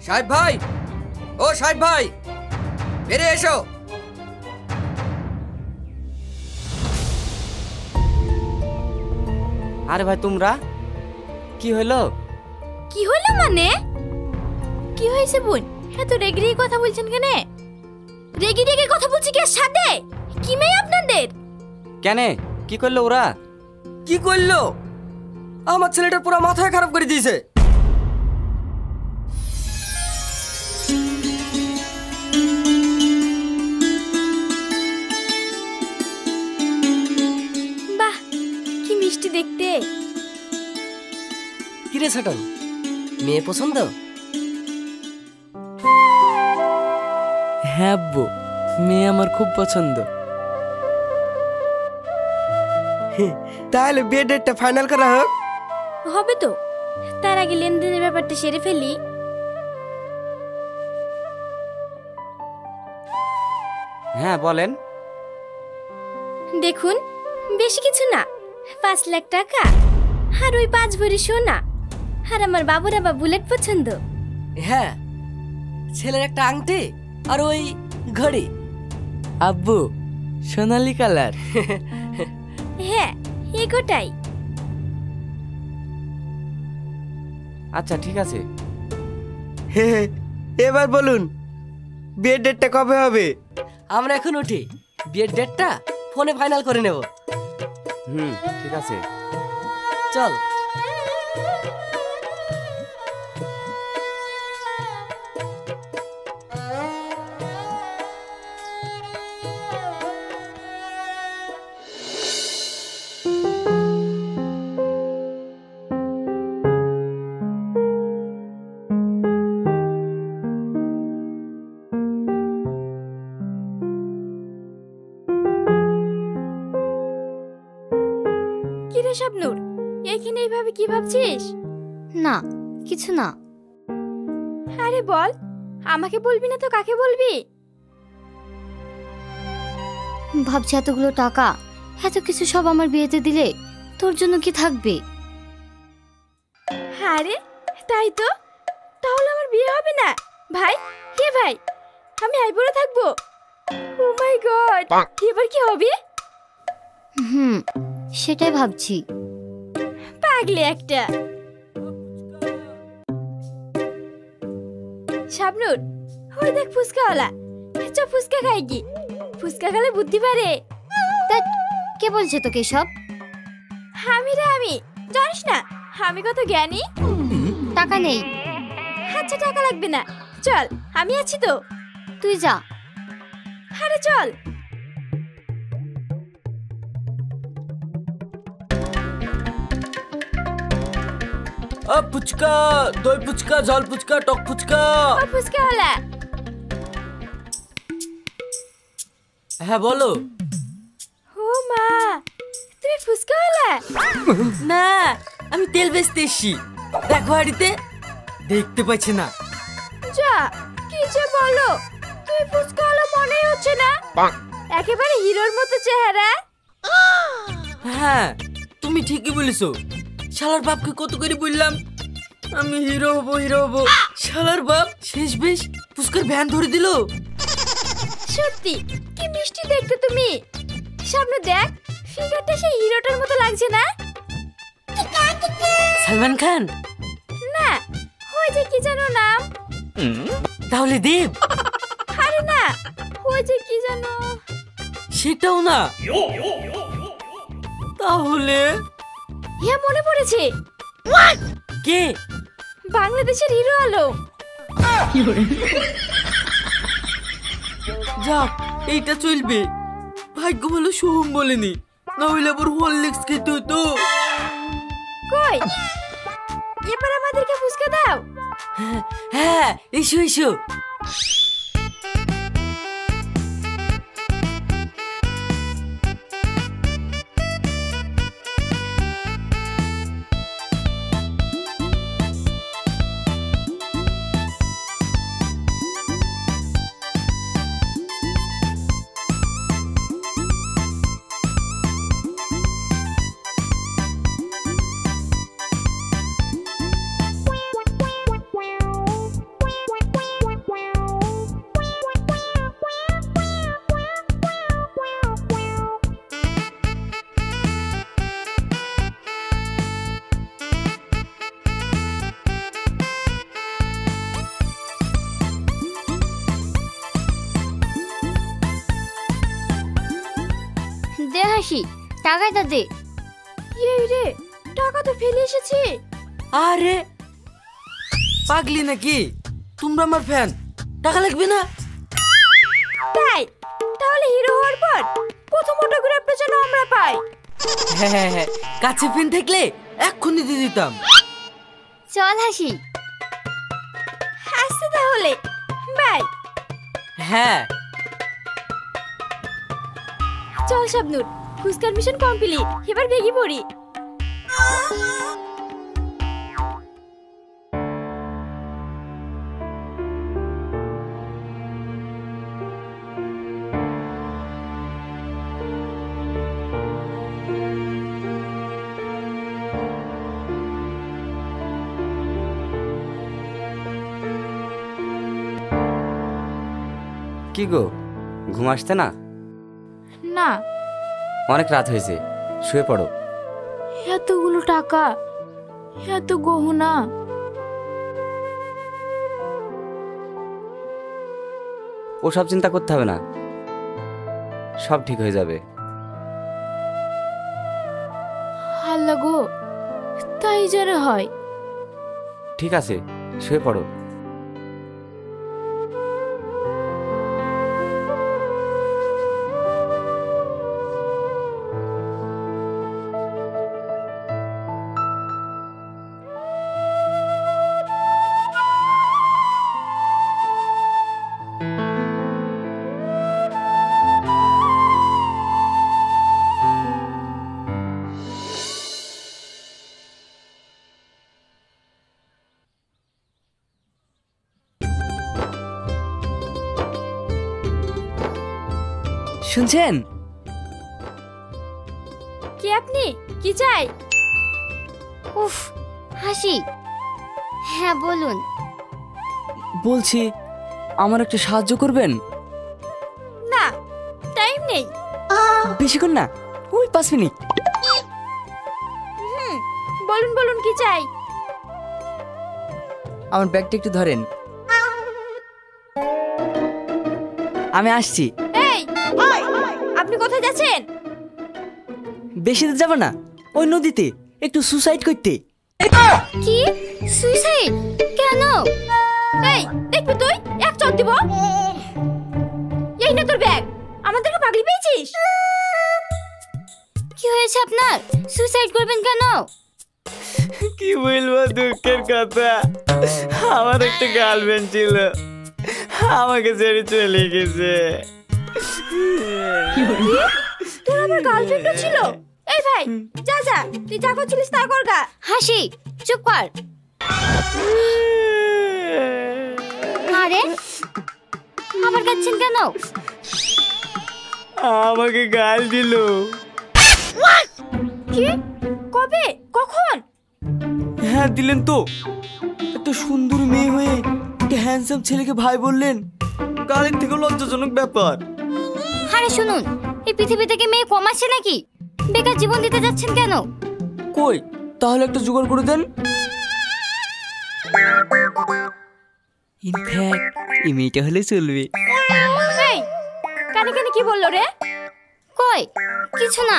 সাহেব ভাই, ও সাহেব ভাই, বেরিয়ে এসো। আরে ভাই তোমরা কি হলো? কি হলো মানে? কি হয়েছে বোন? এত রেগে রেগে কথা বলছেন কেন? রেগে রেগে কথা বলছি কি সাথে? কি মেয়ে আপনাদের? কেন কি করলো ওরা? কি করলো? আমার ছেলেটার পুরো মাথায় খারাপ করে দিয়েছে। বাহ, কি মিষ্টি দেখতে। কিরে সাটন, মেয়ে পছন্দ? হ্যাঁ আব্বু, মেয়ে আমার খুব পছন্দ। তাহলে বিয়ে ডেটটা ফাইনাল করা হোক। হবে তো, তার আগে লেনদেনের ব্যাপারটা সেরে ফেলি। হ্যাঁ বলেন। দেখুন, বেশি কিছু না, 5 লাখ টাকা আর ওই 5 ভরি সোনা, আর আমার বাবুর আবার বুলেট পছন্দ। হ্যাঁ, ছেলের একটা আংটি আর ওই ঘড়ি। আব্বু, সোনালি কালার। হ্যাঁ, এগোটাই। আচ্ছা ঠিক আছে। এবার বলুন বিয়ের ডেটটা কবে হবে? আমরা এখন উঠি, বিয়ের ডেটটা ফোনে ফাইনাল করে নেব। ঠিক আছে, চল। কিরে শাবনূর, এখানে এইভাবে কি ভাবছিস? না, কিছু না। আরে বল, আমাকে বলবি না তো কাকে বলবি? ভাবছি এতগুলো টাকা, এত কিছু সব আমার বিয়েতে দিলে তোর জন্য কি থাকবে? আরে তাই তো, তাহলে আমার বিয়ে হবে না? ভাই, হে ভাই, আমি আইবুড়ো থাকবো? ও মাই গড, এবার কি হবে? সেটাই ভাবছি। পাগলি একটা। শাবনূর, ওই দেখ ফুচকাওয়ালা, চ ফুচকা খাই কি? ফুচকা খেলে বুদ্ধি বাড়ে। তা কে বলছে তোকে সব? আমি জানিস না আমি কত জ্ঞানী। টাকা নেই। আচ্ছা টাকা লাগবে না, চল আমি আছি তো। তুই যা। আরে চল। ফুচকা, দই ফুচকা, জল ফুচকা, টক ফুচকা। ও ফুচকাওয়ালা। হ্যাঁ বলো। ও মা, তুমি ফুচকাওয়ালা? না, আমি তেল বেচতে এসছি। দেখো হাড়িতে, দেখতে পাচ্ছি না। যা, কি যে বলো, তুই ফুচকাওয়ালা মনেই হচ্ছে না। একেবারে হিরোর মতো চেহারা। হ্যাঁ, তুমি ঠিকই বলেছো। শালার বাপকে কত করে বললাম আমি হিরো হবো। শালার বাপ শেষ বেশ ফুচকার ভ্যান ধরে দিল। সত্যি কি মিষ্টি দেখতে তুমি। সামনে দেখ, ফিগারটা সেই হিরোটার মতো লাগছে না? সালমান খান না, ওই যে কি জানো নাম। তাহলে দেব? আরে না, ওই যে কি জানো। সেটাও না। তাহলে হ্যাঁ মনে পড়েছে। কে? বাংলাদেশের হিরো আলম। যাক, এইটা চলবে। ভাগ্য ভালো সোহম বলেনি, না হইলে আবার হরলিক্স খেতে হতো। কই, এবার আমাদেরকে ফুচকা দাও। হ্যাঁ, এসো এসো। টাকাটা দে। এই রে, টাকা তো ফেলে এসেছি। আরে পাগলি নাকি? তোমরা আমার ফ্যান, টাকা লাগবে না? তাই তাহলে হিরো হওয়ার পর প্রথম অটোগ্রাফটা যেন আমরা পাই। হ্যাঁ, কাছে ফ্যান থাকলে এক্ষুনি দিয়ে দিতাম। চল হাসি। আসছে তাহলে, বাই। হ্যাঁ চল শাবনুর, ফুসকার মিশন কমপ্লিট, এবার ভেগে পড়ি। কি গো, ঘুম আসছে না? না, অনেক রাত হয়েছে, শুয়ে পড়ো। এতগুলো টাকা, এত গহনা, ওসব চিন্তা করতে হবে না, সব ঠিক হয়ে যাবে। আল্লাহ গো, তাই যেন হয়। ঠিক আছে, শুয়ে পড়ো। শুনছেন? কি আপনি, কি চাই? উফ হাসি। হ্যাঁ বলুন। বলছি, আমার একটু সাহায্য করবেন? না, টাইম নেই। বেশিক্ষণ না, ওই 5 মিনিট। বলুন বলুন, কি চাই? আমার ব্যাগটা একটু ধরেন, আমি আসছি। এই, আপনি কোথায় যাচ্ছেন? বেশি দূর যাব না, ওই নদীতে একটু সুসাইড করতে। কি সুইসাইড? কেন? এই দেখবি তুই, এক চট দিব। এই না তোর ব্যাগ, আমাদেরকে পাগলি পেয়েছিস? কি হয়েছে আপনার? সুইসাইড করবেন কেন? কি বলবো দুঃখের কথা, আমার একটা গার্লফ্রেন্ড ছিল, আমাকে ছেড়ে চলে গেছে। তোর আমার গার্লফ্রেন্ডও ছিল? এই ভাই, যা যা, তুই যা করছিলিস তা কর গা। হাসি চুপ কর। আরে আবার কাঁদছেন কেন? আমাকে গাল দিল। কি? কবে? কখন? হ্যাঁ দিলেন তো, একটা সুন্দর মেয়ে হয়ে একটা হ্যান্ডসাম ছেলেকে ভাই বললেন, গালের থেকে লজ্জাজনক ব্যাপার। আরে শুনুন, এই পৃথিবী থেকে মেয়ে কম আছে নাকি? বেকার জীবন দিতে যাচ্ছেন কেন? কই, তাহলে একটা জোগাড় করে দেন। ইনফ্যাক্ট এই মেয়েটা হলে চলবে। এই কানে কানে কি বললো রে? কই কিছু না।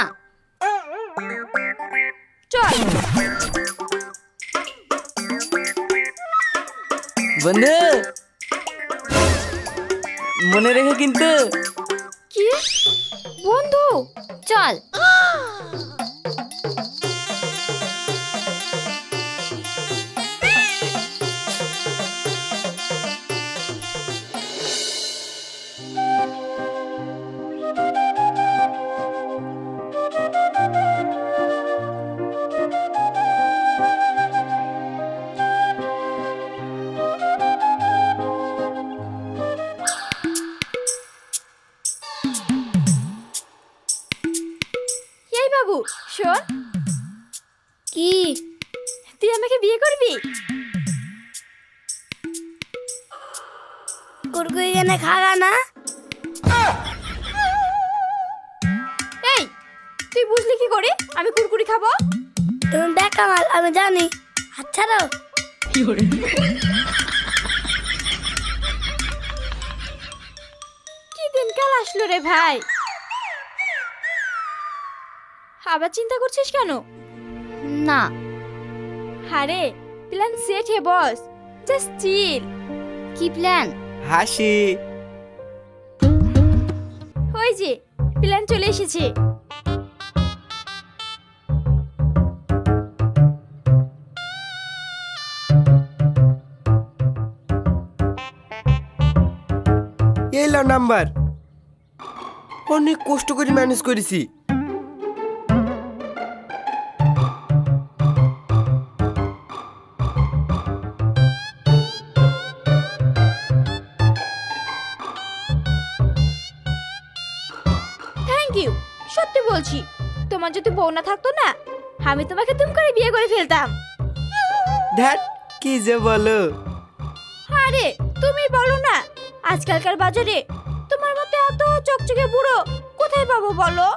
চল। বন্ধু, মনে রেখে কিন্তু। কি বন্ধু? চল। এই বাবু শোন। কি? তুই আমাকে বিয়ে করবি? কুরকুরি এনে খাগা না? এই তুই বুঝলি কি করে আমি কুরকুরি খাবো? তুমি দেখা মাল, আমি জানি। আচ্ছা রে, কি দিনকাল আসলো রে ভাই। আবার চিন্তা করছিস কেন? না। আরে প্ল্যান সেট হে বস, জাস্ট চিল। কি প্ল্যান? হাসি। ওই যে প্ল্যান চলে এসেছে। এই লাও নাম্বার। অনেক কষ্ট করে ম্যানেজ করেছি। Thank you. সত্যি বলছি, তোমার যদি বউ না থাকতো না, আমি তোমাকে দুম করে বিয়ে করে ফেলতাম। ধ্যাট কি যে বলো। আরে তুমি বলো না, আজকালকার বাজারে তোমার মতো এত চকচকে বুড়ো কোথায় পাবো বলো?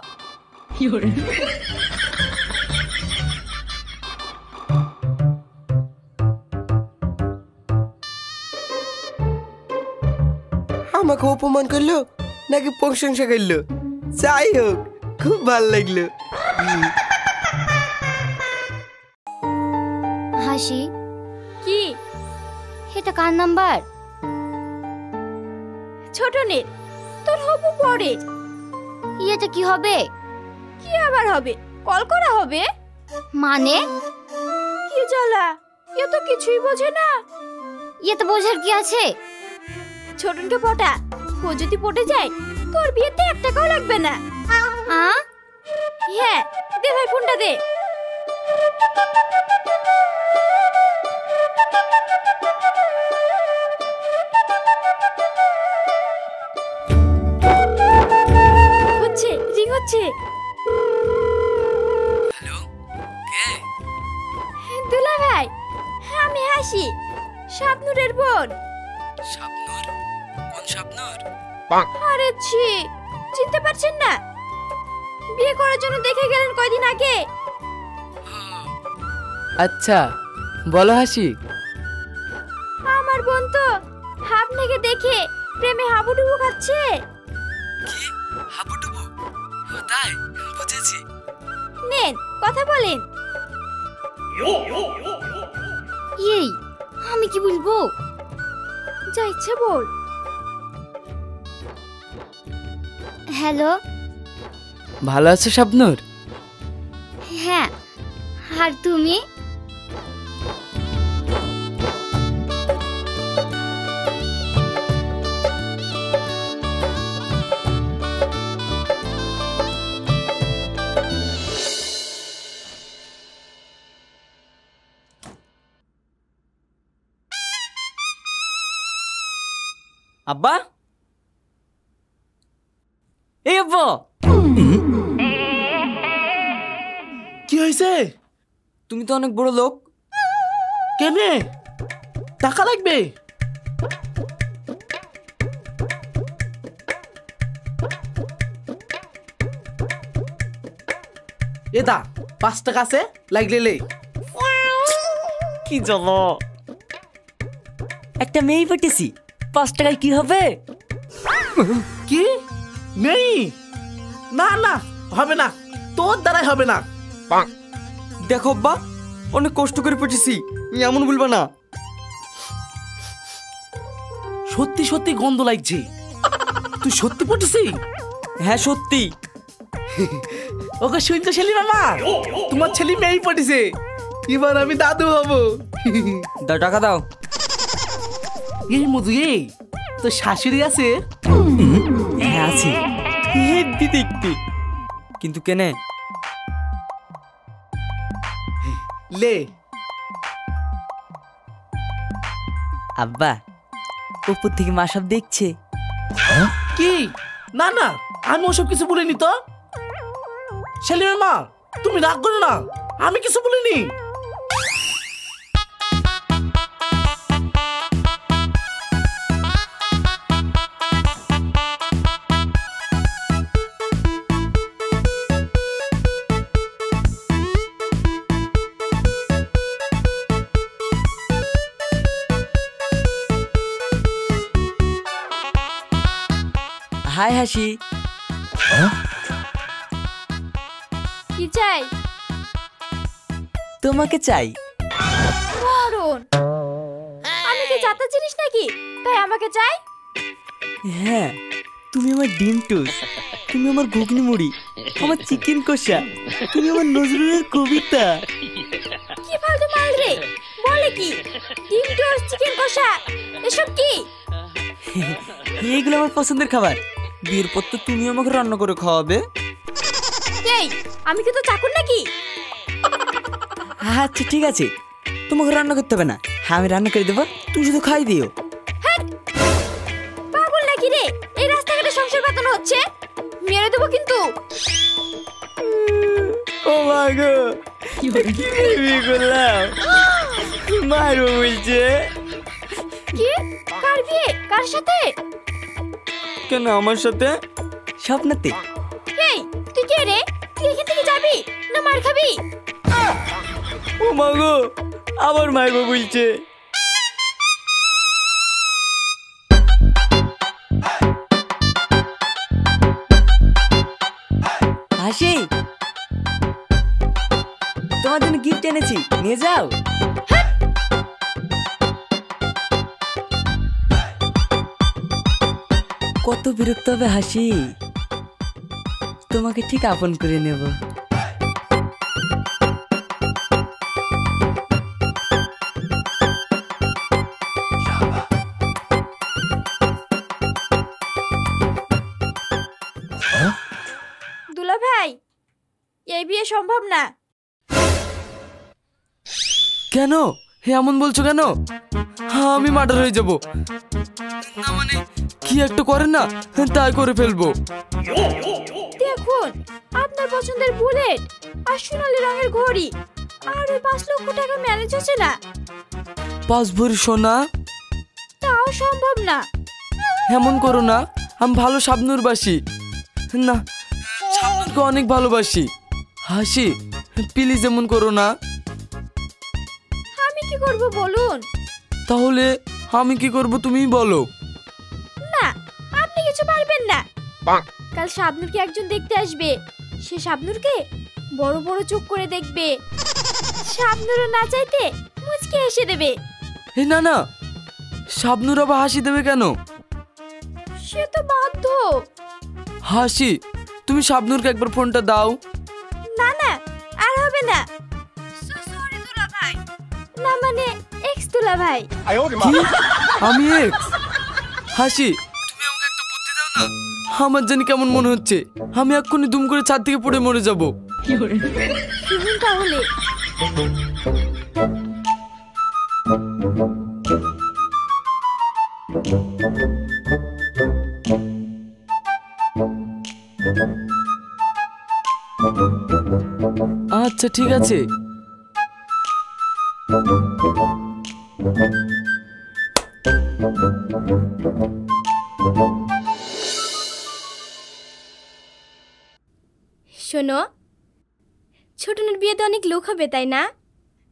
আমাকে অপমান করলো নাকি প্রশংসা করলো, যাই হোক খুব ভালো লাগলো। হাসি, কি? এটা কার নাম্বার? ছোটনের, তোর হবু পরে। এটা কি হবে? কি আবার হবে? কল করা হবে। মানে? কি জ্বালা, এ তো কিছুই বোঝে না। তো বোঝার কি আছে? ছোটনকে পটা, ও যদি পটে যায় তোর বিয়েতে 1 টাকাও লাগবে না। হ্যাঁ, দে ভাই ফোনটা দে। হচ্ছে, রিং হচ্ছে। হ্যালো, কে? দুলা ভাই, আমি হাসি, শাবনুরের বোন। শাবনূর? কোন শাবনূর? আরে ছি, চিনতে পারছেন না? বিয়ে করার জন্য দেখে গেলেন কয়দিন আগে। আচ্ছা, বলো হাসি। আমার বোন তো আপনাকে দেখে প্রেমে হাবুডুবু খাচ্ছে। কি হাবুডুবু? তাই বুঝেছি। নেন কথা বলেন। এই আমি কি বলবো? যা ইচ্ছে বল। হ্যালো। ভালো আছো শাবনূর? হ্যাঁ, আর তুমি? আব্বা, এই আব্বা, কি হয়েছে? তুমি তো অনেক বড় লোক। কেনে টাকা লাগবে? এদা 5 টাকা আছে, লাগলে লে। কি জানো, একটা মেয়ে পেটেছি, 5 টাকায় কি হবে? কি নেই? না না, হবে না, তোর দ্বারাই হবে না। দেখো আব্বা, অনেক কষ্ট করে পেটেছি, এমন বলবা না। সত্যি সত্যি গন্ধ লাগছে। তুই সত্যি পড়েছিস? হ্যাঁ সত্যি। ওকে শুনছো ছেলে মামা, তোমার ছেলে মেয়েই পড়েছে, এবার আমি দাদু হব। দাও টাকা দাও। এই মধু, এই তোর শাশুড়ি আছে? হ্যাঁ আছে, হেব্বি দেখতে। কিন্তু কেনে? লে। আব্বা, উপর থেকে মা সব দেখছে। কি? না না, আমি ওসব কিছু বলিনি তো। ছেলের মা, তুমি রাগ করো না, আমি কিছু বলিনি। হাই হাসি। কি চাই? তোমাকে চাই। মরণ, আমি কি জাতা জিনিস নাকি তাই আমাকে চাই? হ্যাঁ, তুমি আমার ডিম টোস্ট, তুমি আমার ঘুগনি মুড়ি, আমার চিকেন কষা, তুমি আমার নজরুলের কবিতা। কি ফালতু মাল রে, বলে কি ডিম টোস্ট চিকেন কষা এসব কি? এইগুলো আমার পছন্দের খাবার। বিয়ের পর তো তুমি আমাকে রান্না করে খাওয়াবে। এই, আমি কি তো চাকর নাকি? আচ্ছা ঠিক আছে, তোমাকে রান্না করতে হবে না, হ্যাঁ আমি রান্না করে দেবো, তুমি শুধু খাই দিও। পাগল নাকি রে, এই রাস্তাঘাটে সংসার বাতানো হচ্ছে, মেরে দেবো কিন্তু। ও মা গো, কি বিয়ে করলাম, মারবো বলছে। কি? কার বিয়ে? কার সাথে? কেন আমার সাথে? স্বপ্নাতে। এই, তুই কে রে? তুই এখান থেকে যাবি না মার খাবি? ও মা গো, আবার মারবো বলছে। হাসি, তোমার জন্য গিফট এনেছি, নিয়ে যাও। কত বিরক্ত হবে হাসি, তোমাকে ঠিক আপন করে নেব। দুলা ভাই, এই বিয়ে সম্ভব না। কেন হে এমন বলছো কেন? হ্যাঁ, আমি মার্ডার হয়ে যাব। না মানে কি একটা করেন না, তাই করে ফেলবো। দেখুন, আপনার পছন্দের বুলেট আর সোনালী রঙের ঘড়ি আর ওই 5 লক্ষ টাকা ম্যানেজ হচ্ছে না। 5 ভরি সোনা? তাও সম্ভব না। এমন করো না, আমি ভালো শাবনূর বাসি না, শাবনূরকে অনেক ভালোবাসি। হাসি প্লিজ এমন করো না। আমি কি করব বলুন? তাহলে আমি কি করব তুমি বলো। না, আপনি কিছু পারবেন না। কাল শাবনূরকে একজন দেখতে আসবে, সে শাবনূরকে বড় বড় চোখ করে দেখবে, শাবনূরও না চাইতে মুচকে এসে দেবে। এ না না, শাবনূর আবার হাসি দেবে কেন? সে তো বাধ্য। হাসি, তুমি শাবনূরকে একবার ফোনটা দাও। না না, আর হবে না। সরি দুলা ভাই, না মানে এক্স দুলা ভাই। কি? আমি এক্স? হাসি, তুমি আমাকে একটা বুদ্ধি দাও না। আমার জানি কেমন মনে হচ্ছে, আমি এক্ষুনি দুম করে ছাদ থেকে পড়ে মরে যাব। শুনুন তাহলে। আচ্ছা ঠিক আছে। শোনো, ছোটনের বিয়েতে অনেক লোক হবে তাই না?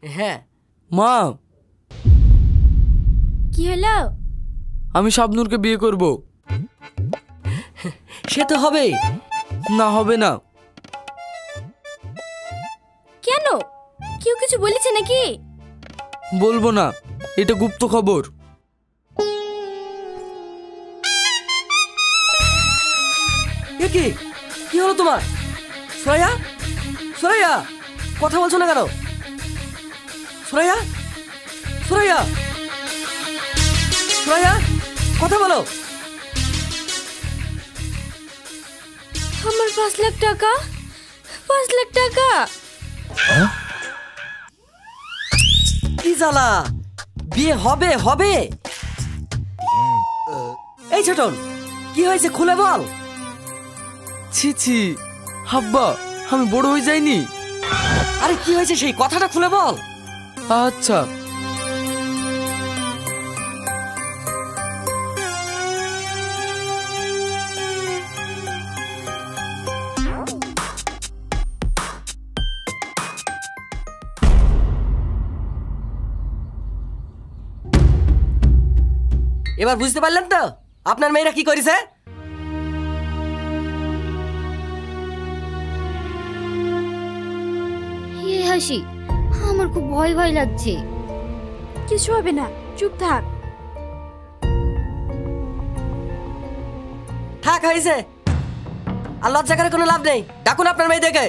হ্যাঁ মা, কি হলো? আমি শাবনূরকে বিয়ে করব। সে তো হবে না, হবে না। কেন? কেউ কিছু বলেছে নাকি? বলবো না, এটা গুপ্ত খবর। কি কি হলো তোমার? সুরাইয়া, সুরাইয়া, কথা বলছো না কেন? সুরাইয়া, সুরাইয়া, সুরাইয়া, কথা বলো। আমার 5 লাখ টাকা, 5 লাখ টাকা। কি জ্বালা, বিয়ে হবে হবে। এই ছোটন, কি হয়েছে খুলে বল। ছি ছি হাব্বা, আমি বড় হয়ে যাইনি? আরে কি হয়েছে সেই কথাটা খুলে বল। আচ্ছা, এবার বুঝতে পারলেন তো আপনার মেয়েরা কি করেছে? হাসি, আমার খুব ভয় ভয় লাগছে। কিছু হবে না, চুপ থাক। থাক, হয়েছে। আর লজ্জা করে কোনো লাভ নেই। ডাকুন আপনার মেয়েদেরকে।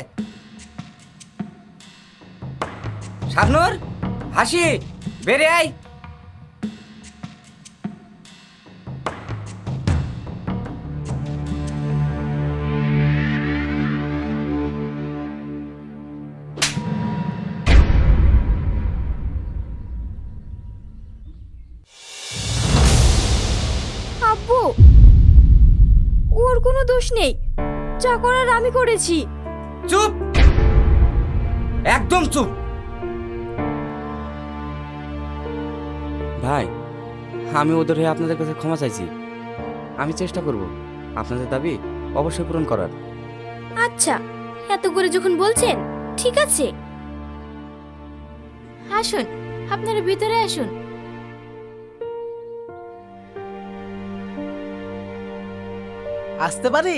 শাবনূর, হাসি, বেরে আয়। আব্বু, ওর কোনো দোষ নেই, যা করার আমি করেছি। চুপ, একদম চুপ। ভাই, আমি ওদের হয়ে আপনাদের কাছে ক্ষমা চাইছি। আমি চেষ্টা করব আপনাদের দাবি অবশ্যই পূরণ করার। আচ্ছা, এত করে যখন বলছেন, ঠিক আছে। আসুন, আপনারা ভিতরে আসুন। আসতে পারি?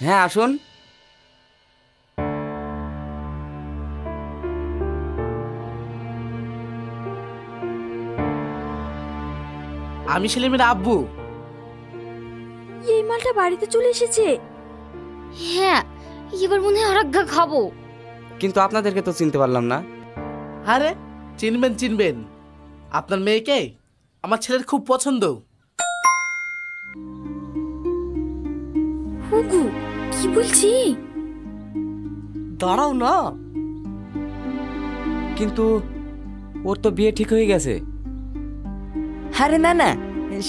হ্যাঁ, আসুন। আমি সেলিমের আব্বু। এই মালটা বাড়িতে চলে এসেছে। হ্যাঁ, এবার মনে হয় আরাগ্গা খাবো। কিন্তু আপনাদেরকে তো চিনতে পারলাম না। আরে চিনবেন চিনবেন, আপনার মেয়েকে আমার ছেলের খুব পছন্দ। হুগু, কি বলছি? দাঁড়াও না। কিন্তু ওর তো বিয়ে ঠিক হয়ে গেছে। আরে না না,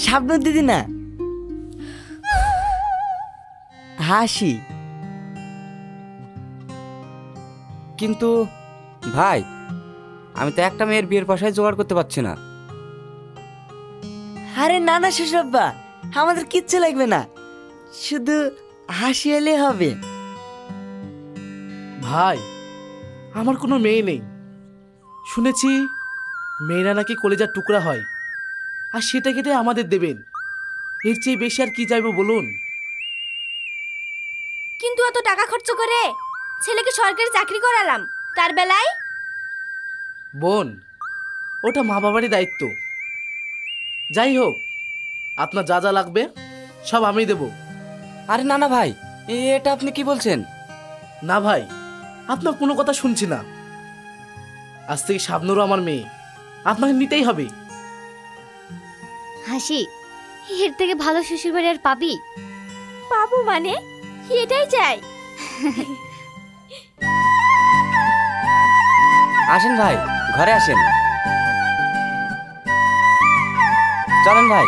শাবনূর দিদি না, হাসি। কিন্তু ভাই, আমি তো একটা মেয়ের বিয়ের পয়সায় জোগাড় করতে পারছি না। আরে না না শ্বশুরাব্বা, আমাদের কিচ্ছু লাগবে না, শুধু হাসি এলে হবে। ভাই, আমার কোনো মেয়ে নেই। শুনেছি মেয়েরা নাকি কলেজার টুকরা হয়, আর সেটা কেটে আমাদের দেবেন। এর চেয়ে বেশি আর কি চাইবো বলুন? কিন্তু এত টাকা খরচ করে ছেলেকে সরকারি চাকরি করালাম, তার বেলায়? বোন, ওটা মা বাবারই দায়িত্ব। যাই হোক, আপনার যা যা লাগবে সব আমি দেব। আরে না না ভাই, এটা আপনি কি বলছেন? না ভাই, আপনার কোনো কথা শুনছি না। আজ থেকে শাবনূরও আমার মেয়ে, আপনাকে নিতেই হবে। হাসি, এর থেকে ভালো শ্বশুর বাড়ি আর পাবি? পাবো মানে? এটাই চাই। আসেন ভাই, ঘরে আসেন। চলেন ভাই।